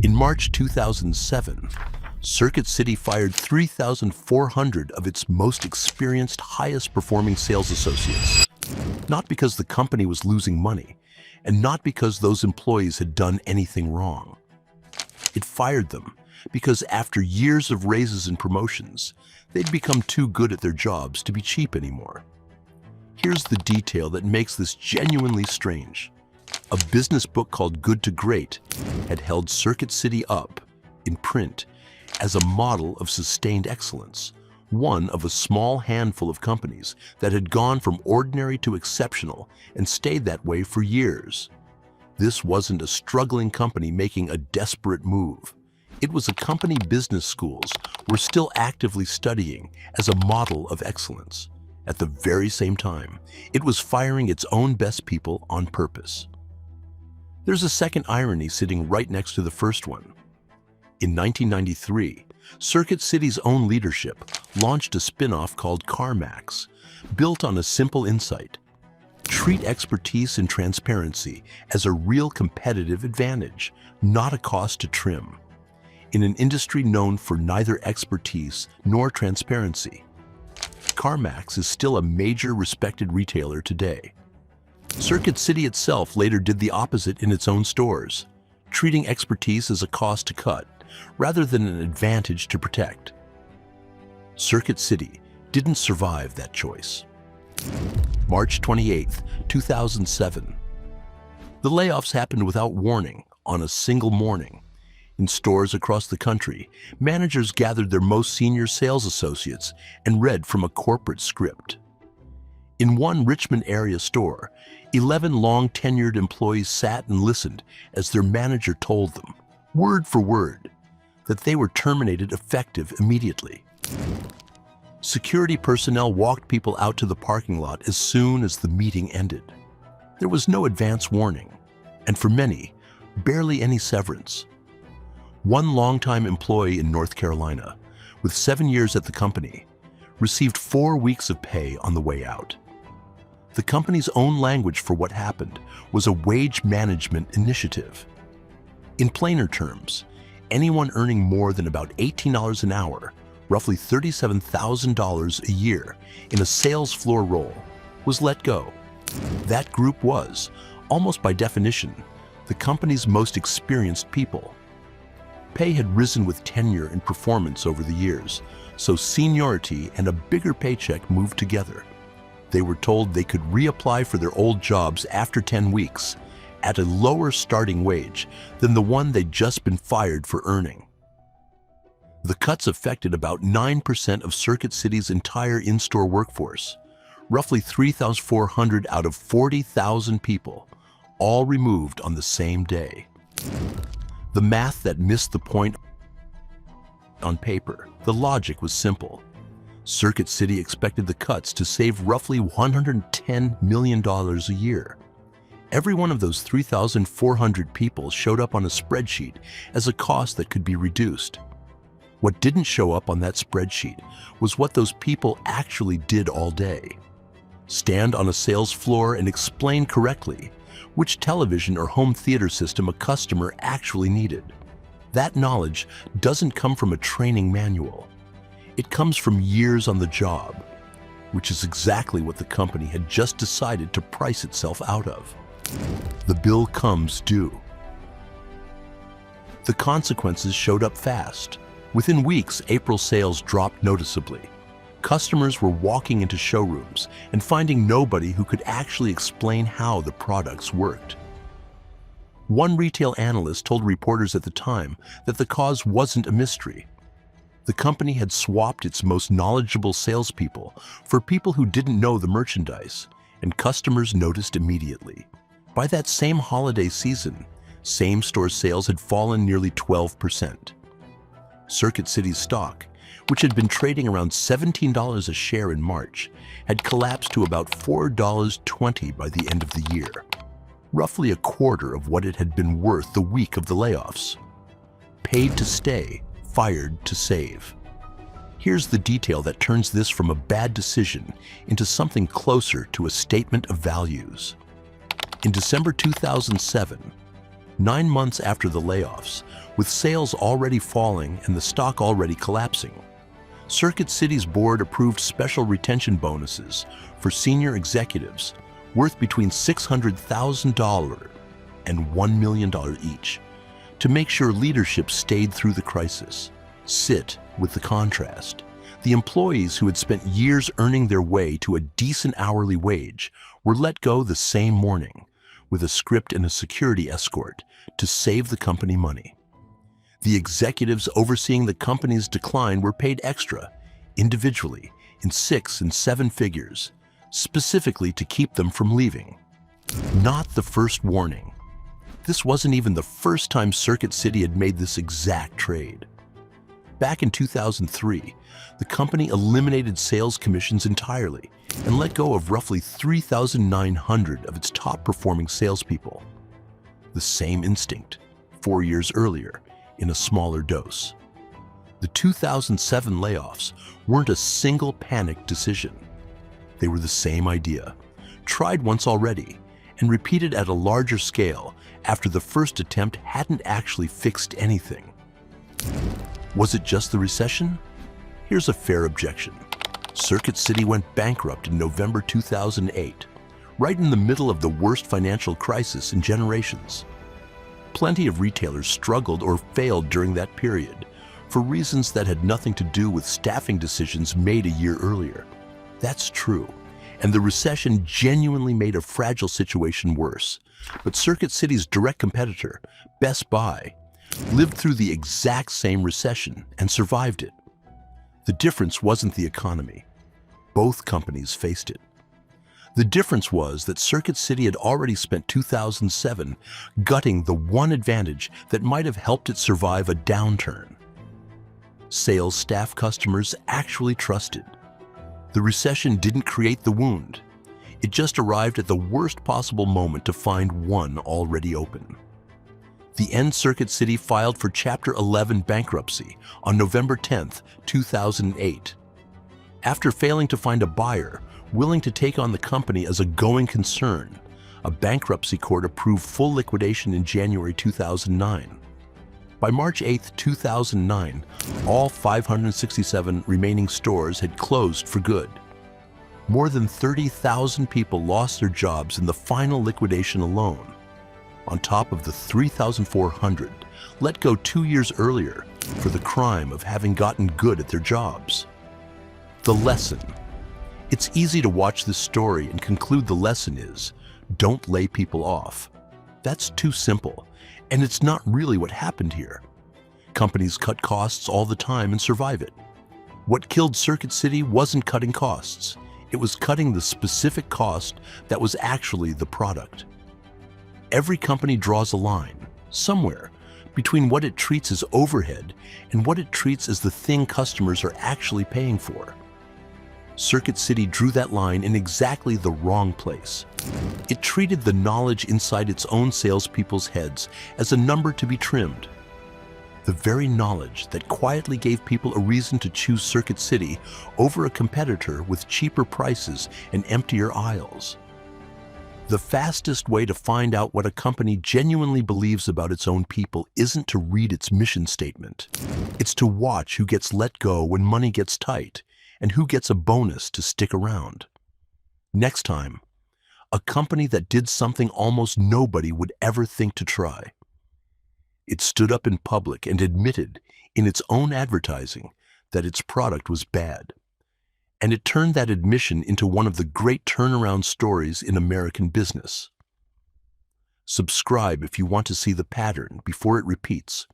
In March 2007, Circuit City fired 3,400 of its most experienced, highest-performing sales associates. Not because the company was losing money, and not because those employees had done anything wrong. It fired them because after years of raises and promotions, they'd become too good at their jobs to be cheap anymore. Here's the detail that makes this genuinely strange. A business book called Good to Great had held Circuit City up, in print, as a model of sustained excellence, one of a small handful of companies that had gone from ordinary to exceptional and stayed that way for years. This wasn't a struggling company making a desperate move. It was a company business schools were still actively studying as a model of excellence. At the very same time, it was firing its own best people on purpose. There's a second irony sitting right next to the first one. In 1993, Circuit City's own leadership launched a spin-off called CarMax, built on a simple insight: treat expertise and transparency as a real competitive advantage, not a cost to trim. In an industry known for neither expertise nor transparency, CarMax is still a major respected retailer today. Circuit City itself later did the opposite in its own stores, treating expertise as a cost to cut rather than an advantage to protect. Circuit City didn't survive that choice. March 28, 2007. The layoffs happened without warning on a single morning. In stores across the country, managers gathered their most senior sales associates and read from a corporate script. In one Richmond area store, 11 long-tenured employees sat and listened as their manager told them, word for word, that they were terminated effective immediately. Security personnel walked people out to the parking lot as soon as the meeting ended. There was no advance warning, and for many, barely any severance. One longtime employee in North Carolina, with 7 years at the company, received 4 weeks of pay on the way out. The company's own language for what happened was a wage management initiative. In plainer terms, anyone earning more than about $18 an hour, roughly $37,000 a year, in a sales floor role, was let go. That group was, almost by definition, the company's most experienced people. Pay had risen with tenure and performance over the years, so seniority and a bigger paycheck moved together. They were told they could reapply for their old jobs after 10 weeks at a lower starting wage than the one they'd just been fired for earning. The cuts affected about 9% of Circuit City's entire in-store workforce, roughly 3,400 out of 40,000 people, all removed on the same day. The math that missed the point on paper, the logic was simple. Circuit City expected the cuts to save roughly $110 million a year. Every one of those 3,400 people showed up on a spreadsheet as a cost that could be reduced. What didn't show up on that spreadsheet was what those people actually did all day. Stand on a sales floor and explain correctly which television or home theater system a customer actually needed. That knowledge doesn't come from a training manual. It comes from years on the job, which is exactly what the company had just decided to price itself out of. The bill comes due. The consequences showed up fast. Within weeks, April sales dropped noticeably. Customers were walking into showrooms and finding nobody who could actually explain how the products worked. One retail analyst told reporters at the time that the cause wasn't a mystery. The company had swapped its most knowledgeable salespeople for people who didn't know the merchandise, and customers noticed immediately. By that same holiday season, same-store sales had fallen nearly 12%. Circuit City's stock, which had been trading around $17 a share in March, had collapsed to about $4.20 by the end of the year, roughly a quarter of what it had been worth the week of the layoffs. Paid to stay, fired to save. Here's the detail that turns this from a bad decision into something closer to a statement of values. In December 2007, 9 months after the layoffs, with sales already falling and the stock already collapsing. Circuit City's board approved special retention bonuses for senior executives worth between $600,000 and $1 million each to make sure leadership stayed through the crisis. Sit with the contrast. The employees who had spent years earning their way to a decent hourly wage were let go the same morning with a script and a security escort to save the company money. The executives overseeing the company's decline were paid extra, individually, in 6 and 7 figures, specifically to keep them from leaving. Not the first warning. This wasn't even the first time Circuit City had made this exact trade. Back in 2003, the company eliminated sales commissions entirely and let go of roughly 3,900 of its top-performing salespeople. The same instinct, 4 years earlier, in a smaller dose. The 2007 layoffs weren't a single panicked decision. They were the same idea, tried once already, and repeated at a larger scale after the first attempt hadn't actually fixed anything. Was it just the recession? Here's a fair objection. Circuit City went bankrupt in November 2008, right in the middle of the worst financial crisis in generations. Plenty of retailers struggled or failed during that period for reasons that had nothing to do with staffing decisions made a year earlier. That's true, and the recession genuinely made a fragile situation worse. But Circuit City's direct competitor, Best Buy, lived through the exact same recession and survived it. The difference wasn't the economy. Both companies faced it. The difference was that Circuit City had already spent 2007 gutting the one advantage that might have helped it survive a downturn. Sales staff customers actually trusted. The recession didn't create the wound. It just arrived at the worst possible moment to find one already open. The end Circuit City filed for Chapter 11 bankruptcy on November 10, 2008. After failing to find a buyer willing to take on the company as a going concern, a bankruptcy court approved full liquidation in January 2009. By March 8, 2009, all 567 remaining stores had closed for good. More than 30,000 people lost their jobs in the final liquidation alone, on top of the 3,400 let go 2 years earlier for the crime of having gotten good at their jobs. The lesson. It's easy to watch this story and conclude the lesson is, don't lay people off. That's too simple, and it's not really what happened here. Companies cut costs all the time and survive it. What killed Circuit City wasn't cutting costs. It was cutting the specific cost that was actually the product. Every company draws a line, somewhere, between what it treats as overhead and what it treats as the thing customers are actually paying for. Circuit City drew that line in exactly the wrong place. It treated the knowledge inside its own salespeople's heads as a number to be trimmed. The very knowledge that quietly gave people a reason to choose Circuit City over a competitor with cheaper prices and emptier aisles. The fastest way to find out what a company genuinely believes about its own people isn't to read its mission statement. It's to watch who gets let go when money gets tight and who gets a bonus to stick around. Next time, a company that did something almost nobody would ever think to try. It stood up in public and admitted in its own advertising that its product was bad. And it turned that admission into one of the great turnaround stories in American business. Subscribe if you want to see the pattern before it repeats.